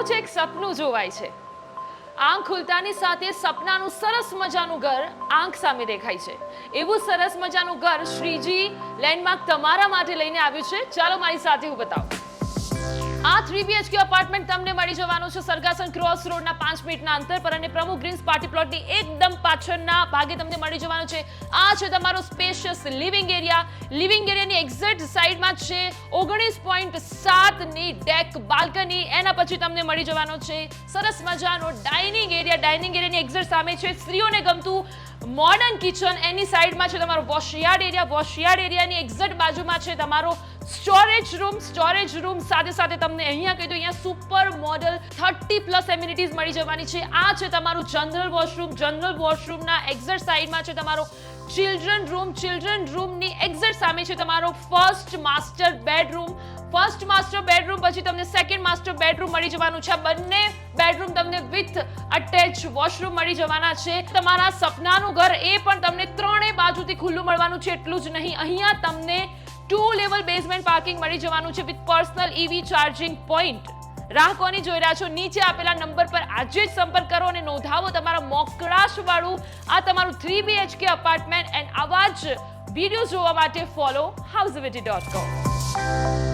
રોજ એક સપનું જોવાય છે. આંખ ખુલતાની સાથે સપનાનું સરસ મજાનું ઘર આંખ સામે દેખાય છે. એવું સરસ મજાનું ઘર શ્રીજી લેન્ડમાર્ક તમારા માટે લઈને આવ્યું છે. ચાલો મારી સાથે હું બતાવું. આ 3 BHK અપાર્ટમેન્ટ તમને મળી જવાનું છે સરગાસન ક્રોસ રોડના 5 મિનિટના અંતર પર અને પ્રમુખ ગ્રીન્સ પાર્ટી પ્લોટની એકદમ પાછળના ભાગે તમને મળી જવાનું છે. આ છે તમારો સ્પેશિયસ લિવિંગ એરિયા. લિવિંગ એરિયાની એક્ઝેક્ટ સાઈડમાં છે 19.7 ની ડેક બાલ્કની. એના પછી તમને મળી જવાનો છે સરસ મજાનો ડાઇનિંગ એરિયા. ડાઇનિંગ એરિયાની એક્ઝેક્ટ સામે છે સ્ત્રીઓને ગમતું મોડર્ન કિચન. એની સાઈડમાં છે તમારો વોશયાર્ડ એરિયા. વોશયાર્ડ એરિયાની એક્ઝેક્ટ બાજુમાં છે તમારો સ્ટોરેજ રૂમ. સ્ટોરેજ રૂમ સાથે સાથે તમને અહીંયા કહી દો અહીંયા સુપર મોડલ 30+ એમ્યુનિટીઝ મળી જવાની છે. આ છે તમારું જનરલ વોશરૂમ. જનરલ વોશરૂમના એક્ઝેક્ટ સાઈડમાં છે તમારો ચિલ્ડ્રન રૂમ. ચિલ્ડ્રન રૂમની એક્ઝેક્ટ સામે છે તમારો first master bedroom. First master bedroom પછી તમને સેકન્ડ માસ્ટર બેડરૂમ મળી જવાનું છે. બંને બેડરૂમ તમને વિથ અટેચ વોશરૂમ મળી જવાના છે. તમારા સપનાનું ઘર એ પણ તમને ત્રણેય બાજુથી ખુલ્લું મળવાનું છે. એટલું જ નહીં, અહીંયા તમને 2 લેવલ બેઝમેન્ટ પાર્કિંગ મળી જવાનું છે with personal EV charging point. રાહ કોની જોઈ રહ્યા છો? નીચે આપેલા નંબર પર આજે જ સંપર્ક કરો અને નોંધાવો તમારા મોકળાશવાળું આ તમારું 3 BHK અપાર્ટમેન્ટ. એન્ડ આવા જ વિડીયો જોવા માટે ફોલો houseivity.com.